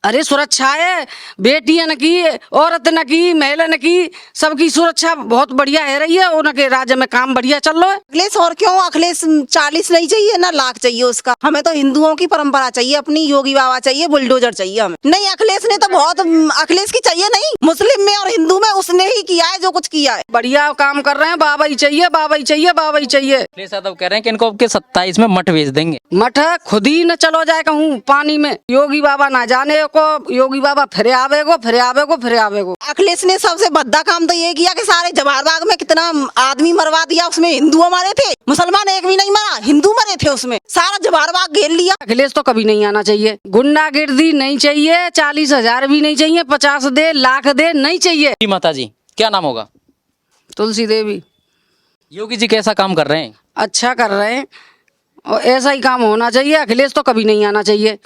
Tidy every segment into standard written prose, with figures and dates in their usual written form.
अरे सुरक्षा है, बेटियन की, औरतन की, महिलन की, सबकी सुरक्षा बहुत बढ़िया है रही है। उनके राज्य में काम बढ़िया चल रहा है। अखिलेश और क्यों, अखिलेश 40 नहीं चाहिए ना लाख चाहिए उसका। हमें तो हिंदुओं की परंपरा चाहिए, अपनी योगी बाबा चाहिए, बुलडोजर चाहिए हमें। नहीं, अखिलेश ने तो बहुत, अखिलेश की चाहिए नहीं, मुस्लिम में और हिंदू में उसने ही किया है जो कुछ किया है। बढ़िया काम कर रहे हैं। बाबा ही चाहिए, बाबा ही चाहिए, बाबा ही चाहिए। अखिलेश यादव कह रहे हैं कि इनको के 27 में मठ भेज देंगे। मठ खुद ही न चलो जाए कहूँ पानी में, योगी बाबा ना जाने को, योगी बाबा फिर आवेगो, फिर आवेगो, फिर आवेगो। अखिलेश ने सबसे भद्दा काम तो ये किया कि सारे जवाहर बाग में कितना आदमी मरवा दिया, उसमें हिंदू मरे थे, मुसलमान एक भी नहीं मरा, हिंदू मरे थे उसमें, सारा जवाहर बाग घेर लिया। अखिलेश तो कभी नहीं आना चाहिए। गुंडागिर्दी नहीं चाहिए, 40,000 भी नहीं चाहिए, 50 दे, लाख दे, नहीं चाहिए। जी माता जी, क्या नाम होगा? तुलसी देवी। योगी जी कैसा काम कर रहे हैं? अच्छा कर रहे हैं और ऐसा ही काम होना चाहिए। अखिलेश तो कभी नहीं आना चाहिए।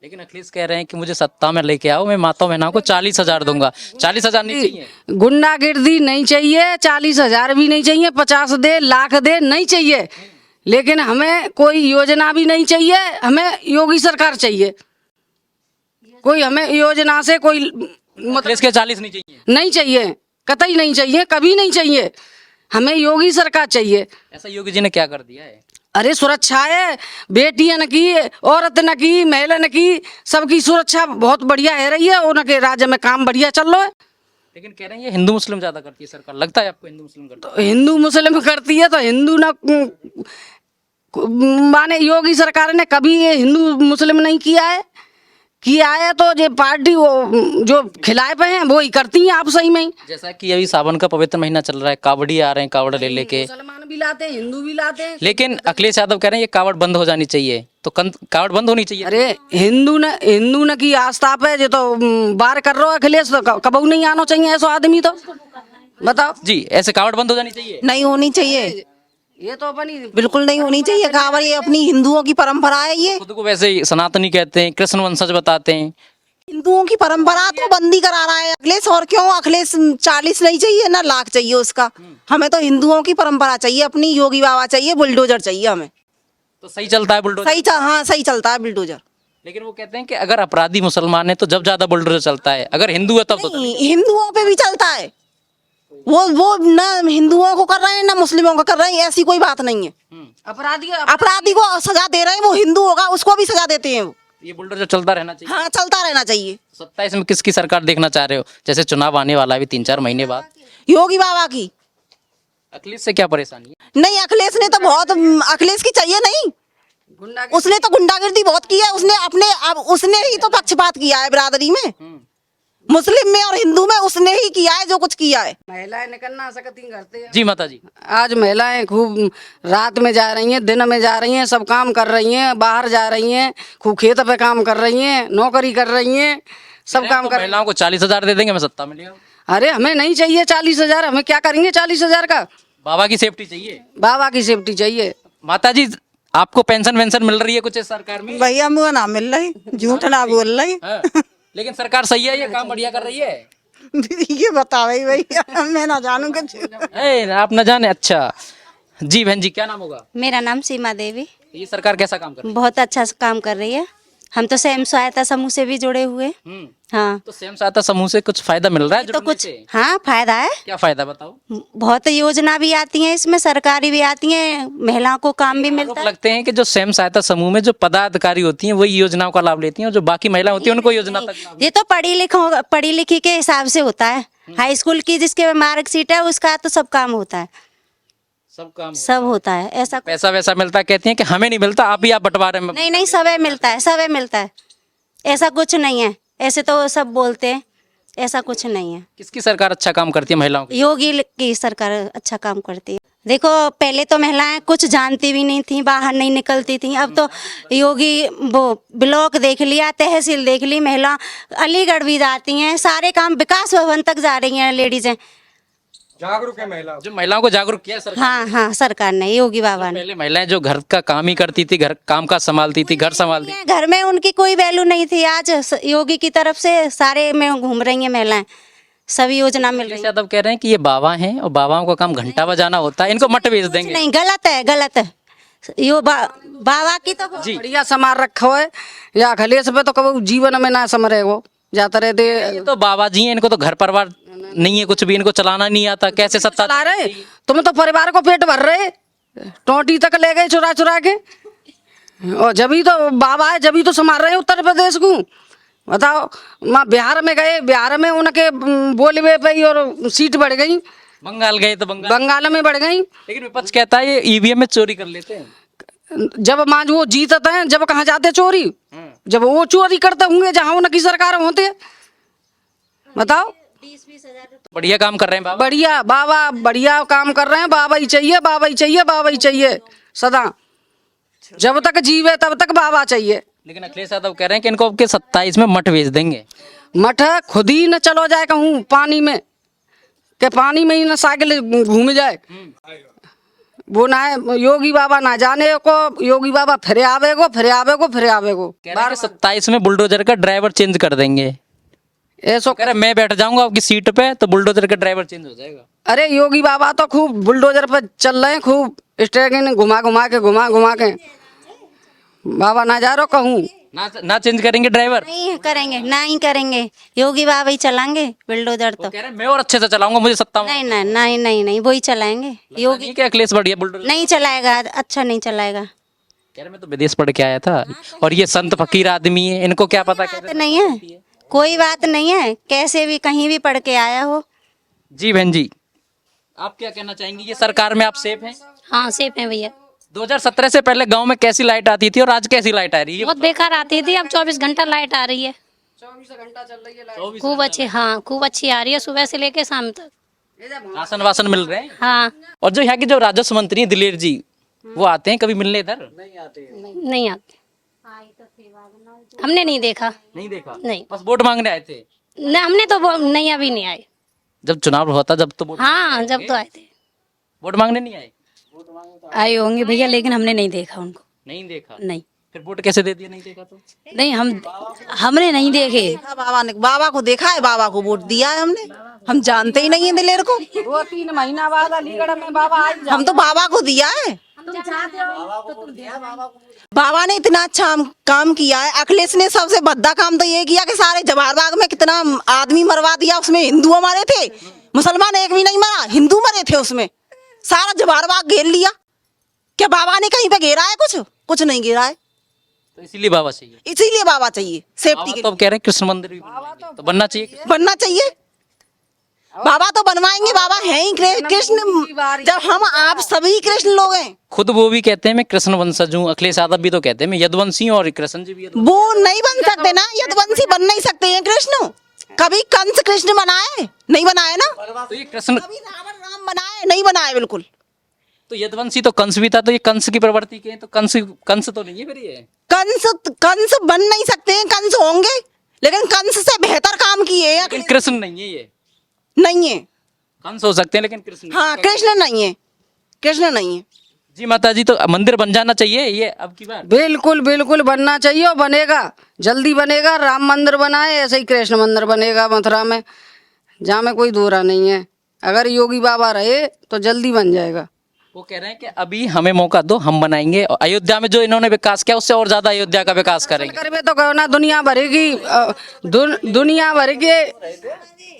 लेकिन अखिलेश कह रहे हैं कि मुझे सत्ता में लेके आओ, मैं माता बहनों को 40,000 दूंगा। 40,000 नहीं चाहिए? गुंडागिर्दी नहीं चाहिए, 40,000 भी नहीं चाहिए, 50 दे, लाख दे, नहीं चाहिए। लेकिन हमें कोई योजना भी नहीं चाहिए, हमें योगी सरकार चाहिए। कोई हमें योजना से कोई अखिलेश के 40 नहीं चाहिए? नहीं चाहिए, कतई नहीं चाहिए, कभी नहीं चाहिए। हमें योगी सरकार चाहिए। ऐसा योगी जी ने क्या कर दिया है? अरे सुरक्षा है, बेटियन की, औरतन की, महिलन की, सबकी सुरक्षा बहुत बढ़िया है रही है। उनके राज्य में काम बढ़िया चल रहा है। लेकिन कह रहे हैं ये हिंदू मुस्लिम ज्यादा करती है सरकार। लगता है आपको हिंदू मुस्लिम करती है? तो हिंदू मुस्लिम करती है तो हिंदू ना माने योगी सरकार ने कभी ये हिंदू मुस्लिम नहीं किया है तो ये पार्टी जो खिलाए पे हैं वो ही करती हैं आप सही में ही। जैसा कि अभी सावन का पवित्र महीना चल रहा है, कावड़ी आ रहे हैं कावड़ ले लेके, मुसलमान भी लाते हैं, हिंदू भी लाते हैं। लेकिन अखिलेश यादव कह रहे हैं ये कावड़ बंद हो जानी चाहिए। तो कावड़ बंद होनी चाहिए। अरे हिंदू न की आस्था पे जो तो बार कर रहा है अखिलेश, तो कबू नहीं आना चाहिए ऐसा आदमी। तो बताओ जी, ऐसे कावड़ बंद हो जानी चाहिए? नहीं होनी चाहिए, ये तो अपनी बिल्कुल नहीं होनी चाहिए कांवड़। ये अपनी हिंदुओं की परंपरा है, ये खुद को वैसे ही सनातनी कहते हैं, कृष्ण वंशज बताते हैं। हिंदुओं की परंपरा तो बंदी करा रहा है अखिलेश। और क्यों, अखिलेश 40 नहीं चाहिए ना लाख चाहिए उसका। हमें तो हिंदुओं की परंपरा चाहिए, अपनी योगी बाबा चाहिए, बुलडोजर चाहिए हमें। तो सही चलता है बुलडोजर? हाँ सही चलता है बुलडोजर। लेकिन वो कहते हैं कि अगर अपराधी मुसलमान है तो जब ज्यादा बुलडोजर चलता है, अगर हिंदू है तब तो नहीं, हिंदुओं पे भी चलता है। वो ना हिंदुओं को कर रहे हैं ना मुस्लिमों को कर रहे हैं, ऐसी कोई बात नहीं है। अपराधी को सजा दे रहे हैं, वो हिंदू होगा उसको भी सजा देते हैं वो। ये बुलडोजर चलता रहना चाहिए। हाँ चलता रहना चाहिए। 27 में किसकी सरकार देखना चाह रहे हो? जैसे चुनाव आने वाला है अभी 3-4 महीने बाद। योगी बाबा की। अखिलेश से क्या परेशानी है? नहीं, अखिलेश ने तो बहुत, अखिलेश की चाहिए नहीं, उसने तो गुंडागिर्दी बहुत की है। उसने ही तो पक्षपात किया है बिरादरी में, मुस्लिम में और हिंदू में उसने ही किया है जो कुछ किया है। महिलाएं निकलना सकती करते हैं। जी माता जी, आज महिलाएं खूब रात में जा रही हैं, दिन में जा रही हैं, सब काम कर रही हैं, बाहर जा रही हैं, खूब खेत पे काम कर रही हैं, नौकरी कर रही हैं, सब काम कर। महिलाओं को 40,000 दे देंगे, मैं सत्ता में ले आऊं। अरे हमें नहीं चाहिए 40,000, हमें क्या करेंगे 40,000 का? बाबा की सेफ्टी चाहिए। बाबा की सेफ्टी चाहिए। माता जी, आपको पेंशन वेंशन मिल रही है कुछ इस सरकार में? भैया मुझे ना मिल रही, झूठ ना बोल रही। हाँ। लेकिन सरकार सही है, ये काम बढ़िया कर रही है। ये बता भाई भैया, मैं ना जानू कुछ। आप न जाने। अच्छा जी बहन जी, क्या नाम होगा? मेरा नाम सीमा देवी। ये सरकार कैसा काम कर रही बहुत अच्छा काम कर रही है। हम तो स्वयं सहायता समूह से भी जुड़े हुए। है? हाँ, तो स्वयं सहायता समूह से कुछ फायदा मिल रहा है तो जुड़ने कुछ से? हाँ फायदा है। क्या फायदा बताओ? बहुत योजना भी आती हैं इसमें, सरकारी भी आती हैं, महिलाओं को काम भी मिलता है। लगते हैं कि जो स्वयं सहायता समूह में जो पदाधिकारी होती हैं वही योजनाओं का लाभ लेती हैं और जो बाकी महिला होती हैं उनको योजना तक लाभ। ये तो पढ़ी लिखी के हिसाब से होता है। हाई स्कूल की जिसके मार्कशीट है उसका तो सब काम होता है, सब काम सब होता है। ऐसा पैसा वैसा मिलता है, कहती हैं कि हमें नहीं मिलता, आप ही आप बंटवारे में। नहीं, सबे मिलता है, सबे मिलता है। ऐसा कुछ नहीं है, ऐसे तो सब बोलते हैं, ऐसा कुछ नहीं है। किसकी सरकार अच्छा काम करती है महिलाओं की? योगी की सरकार अच्छा काम करती है। देखो पहले तो महिलाएं कुछ जानती भी नहीं थी, बाहर नहीं निकलती थी। अब तो योगी वो ब्लॉक देख लिया, तहसील देख ली, महिला अलीगढ़ भी जाती हैं, सारे काम विकास भवन तक जा रही हैं लेडीजें। जागरूक है महिला, जो महिलाओं को जागरूक किया सरकार। हाँ, सरकार ने, योगी बाबा ने। पहले महिलाएं जो घर का काम ही करती थी, घर काम का संभालती थी, घर संभालती थी। घर में उनकी कोई वैल्यू नहीं थी। आज योगी की तरफ से सारे में घूम रही हैं महिलाएं, सभी योजना मिल रही है। यादव कह रहे हैं कि ये बाबा हैं और बाबाओं का काम घंटा बजाना होता है, इनको मठ भेज देंगे। नहीं, गलत है, गलत है। बाबा की तो जी बढ़िया समार रखा है, या अखिलेश पे तो कभी जीवन में ना समरे वो जाते रहते। ये तो बाबा जी हैं, इनको तो घर परिवार नहीं है कुछ भी, इनको चलाना नहीं आता, कैसे सत्ता चला रहे तुम तो परिवार को पेट भर रहे, टोटी तक ले गए चुरा चुरा के, और जब तो बाबा है जब तो संभाल रहे हैं उत्तर प्रदेश को। बताओ, वहाँ बिहार में गए, बिहार में उनके बोलवे पे ही और सीट बढ़ गई, बंगाल गए तो बंगाल में बढ़ गई। लेकिन विपक्ष कहता है ये ईवीएम में चोरी कर लेते हैं। जब मान वो जीतते हैं, जब कहाँ जाते चोरी, जब वो चोरी करते होंगे जहाँ उनकी सरकार होते। बताओ, बढ़िया काम कर रहे हैं बाबा। बढ़िया बाबा बढ़िया काम कर रहे हैं। बाबा ही चाहिए, बाबा ही चाहिए, बाबा ही चाहिए सदा, जब तक जीवे तब तक बाबा चाहिए। लेकिन अखिलेश यादव कह रहे हैं कि इनको आपके 27 में मठ भेज देंगे। मठ खुद ही न चलो जाए कहूँ पानी में, के पानी में ही न साइकिल घूम जाए। वो ना है, योगी बाबा ना जाने को, योगी बाबा फिर आवेगो फिर आवेगो फिर आवेगो। कह रहे हैं कि 27 में बुलडोजर का ड्राइवर चेंज कर देंगे। ऐसो कह रहे मैं बैठ जाऊंगा आपकी सीट पे तो बुलडोजर का ड्राइवर चेंज हो जाएगा। अरे योगी बाबा तो खूब बुलडोजर पर चल रहे हैं, खूब स्टेरिंग घुमा घुमा के। बाबा ना जा रो कहूँ, ना चेंज करेंगे ड्राइवर। नहीं करेंगे, ना ही करेंगे, योगी बाबा ही चलाएंगे बुलडोजर तो। कह रहे हैं मैं और अच्छे से चलाऊंगा, मुझे सत्ता में। नहीं नहीं नहीं नहीं नहीं, वही चलाएंगे। योगी योगी क्या अखिलेश बढ़िया बुलडोजर नहीं चलाएगा, अच्छा नहीं चलाएगा। कह रहे मैं तो विदेश पढ़ के आया था और ये संत फकीर आदमी है, इनको क्या पता। बात नहीं है, कोई बात नहीं है, कैसे भी कहीं भी पढ़ के आया हो। जी बहन जी, आप क्या कहना चाहेंगी, ये सरकार में आप सेफ हैं? हाँ सेफ है भैया। 2017 से पहले गांव में कैसी लाइट आती थी और आज कैसी लाइट आ रही है? बहुत बेकार आती थी, अब 24 घंटा लाइट आ रही है। 24 घंटा चल रही है लाइट। खूब अच्छी, हाँ खूब अच्छी आ रही है, सुबह से लेके शाम तक। राशन वासन मिल रहे हैं। हाँ और जो यहाँ के जो राजस्व मंत्री हैं दिलेर जी, वो आते हैं कभी मिलने इधर? नहीं आते, हमने नहीं देखा। नहीं देखा, नहीं, बस वोट मांगने आए थे। न हमने तो नहीं, अभी नहीं आए। जब चुनाव होता जब तो वोट हाँ जब तो आए थे। वोट मांगने नहीं आए? आए होंगे भैया, लेकिन हमने नहीं देखा उनको। नहीं देखा, नहीं फिर वोट कैसे दे दिया? नहीं देखा तो नहीं, हमने नहीं देखे। बाबा को देखा है, बाबा को वोट दिया है हमने, हम जानते ही नहीं है दिलेर को। 2-3 महीना बाद अलीगढ़ में बाबा आए। हम तो बाबा को दिया है, बाबा ने इतना अच्छा काम किया है। अखिलेश ने सबसे भद्दा काम तो ये किया कि सारे जवाहर बाग में कितना आदमी मरवा दिया, उसमें हिंदू मरे थे, मुसलमान एक भी नहीं मरा, हिंदू मरे थे उसमें। सारा जवाहर बाग घेर लिया। क्या बाबा ने कहीं पे घेरा है? कुछ नहीं घेरा है। तो इसीलिए बाबा चाहिए। इसीलिए बाबा चाहिए सेफ्टी बाबा के तो अब कह रहे हैं कृष्ण मंदिर भी बनवाएंगे, तो बनना चाहिए। बनना चाहिए। बाबा तो बनवाएंगे, बाबा है ही कृष्ण। जब हम आप सभी कृष्ण लोग हैं। खुद वो भी कहते हैं मैं कृष्ण वंशज हूँ, अखिलेश यादव भी तो कहते हैं मैं यदुवंशी हूँ, और कृष्ण जी भी वो नहीं बन सकते ना, यदुवंशी बन नहीं सकते हैं कृष्ण। कभी कंस कृष्ण बनाए? नहीं बनाए ना। तो ये कृष्ण, कभी रावण राम बनाए? नहीं बनाए बिल्कुल। तो यदुवंशी तो कंस भी था, तो ये कंस की प्रवृत्ति के हैं, तो कंस तो नहीं है फिर ये। कंस बन नहीं सकते हैं, कंस होंगे लेकिन कंस से बेहतर काम किए हैं। लेकिन कृष्ण नहीं है ये। नहीं है, कंस हो सकते हैं लेकिन कृष्ण नहीं। हाँ कृष्ण नहीं है, कृष्ण नहीं है। जी माता जी, तो मंदिर बन जाना चाहिए ये अब की बार? बिल्कुल बिल्कुल बनना चाहिए, और बनेगा, जल्दी बनेगा। राम मंदिर बनाए, ऐसे ही कृष्ण मंदिर बनेगा मथुरा में, जहाँ में कोई दूरा नहीं है। अगर योगी बाबा रहे तो जल्दी बन जाएगा। वो कह रहे हैं कि अभी हमें मौका दो, हम बनाएंगे। और अयोध्या में जो इन्होंने विकास किया उससे और ज्यादा अयोध्या का विकास करेंगे। करवे तो कहो ना, दुनिया भर की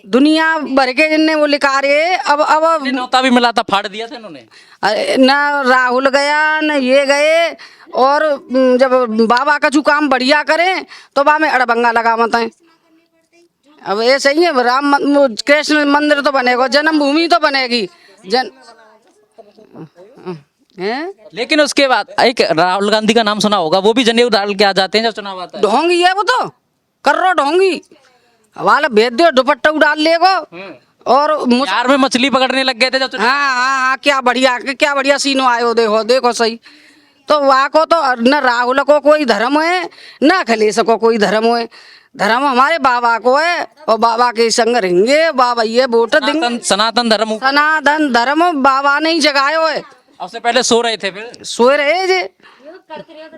दुनिया भर के जिनने वो लिखा रहे। अब न्योता भी मिला था, फाड़ दिया था इन्होंने। अरे न राहुल गया न ये गए, और जब बाबा का जो काम बढ़िया करें तो बा में अड़बंगा लगा मत है। अब ऐसे ही है, कृष्ण मंदिर तो बनेगा, जन्मभूमि तो बनेगी हैं? लेकिन उसके बाद एक राहुल गांधी का नाम सुना होगा, वो भी जनेऊ डाल के आ जाते हैं जब चुनाव आता है। ढोंगी है वो तो, कर्रो ढोंगी वाला भेज दो, दुपट्टा डाल लेगो। और यार में मछली पकड़ने लग गए थे जब हाँ, क्या बढ़िया सीनो आयो, देखो सही। तो वहाँ को तो न राहुल को कोई धर्म है, न अखिलेश को कोई धर्म है। धर्म हमारे बाबा को है, और बाबा के संग रहेंगे, बाबा ये वोट देंगे। सनातन धर्म बाबा ने ही जगायो है। उससे पहले सो रहे थे, फिर सोए रहे जे,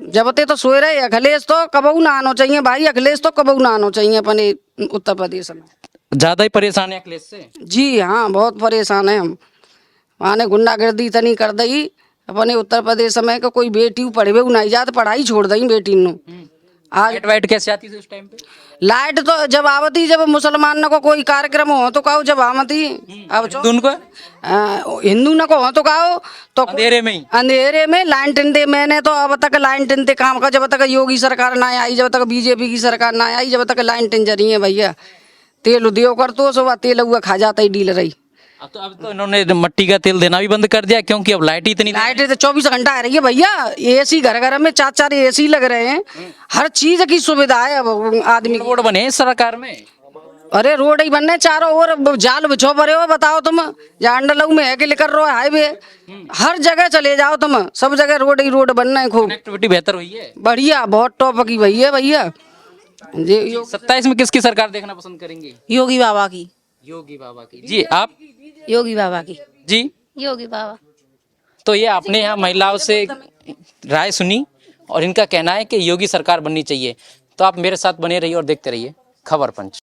जब ते तो सोए रहे। अखिलेश तो कबू ना आना चाहिए भाई, अखिलेश तो कबू ना आना चाहिए अपने उत्तर प्रदेश में। ज्यादा ही परेशान है अखिलेश से। जी हाँ, बहुत परेशान है हम। वहाँ ने गुंडागर्दी तनी कर दी, अपने उत्तर प्रदेश में का कोई बेटी पढ़े हुए नहीं जात पढ़ाई छोड़ दई बेटी नु आज लाइट वाइट कैसे आती थी उस टाइम पे? लाइट तो जब आवती जब मुसलमान को कोई कार्यक्रम हो तो कहो जब आवती अब हिंदू उनको हिंदू न को हो तो कहो तो अंधेरे में ही अंधेरे में लाइन टिनते मैंने तो अब तक लाइन टिनते काम का जब तक योगी सरकार ना आई जब तक बीजेपी की सरकार ना आई जब तक लाइन टिन रही है भैया तेल उद्योग कर तो सुबह तेल हुआ खा जाता ही डील रही अब तो इन्होंने मट्टी का तेल देना भी बंद कर दिया क्योंकि अब लाइट ही इतनी लाइट तो 24 घंटा आ रही है भैया एसी घर घर में 4 एसी लग रहे हैं हर चीज की सुविधा है अब आदमी रोड बने हैं इस सरकार में। अरे रोड ही बनने चारों ओर जाल बिछो पड़े हो बताओ तुम जांडलऊ में है कि लेकर रो हाईवे हर जगह चले जाओ तुम सब जगह रोड ही रोड बनना है खूब कनेक्टिविटी बेहतर हुई है। बढ़िया बहुत टॉप की भैया भैया 27 में किसकी सरकार देखना पसंद करेंगे? योगी बाबा की। योगी बाबा की। जी आप? योगी बाबा की। जी योगी बाबा। तो ये आपने यहाँ महिलाओं से राय सुनी और इनका कहना है कि योगी सरकार बननी चाहिए। तो आप मेरे साथ बने रहिए और देखते रहिए खबर पंच।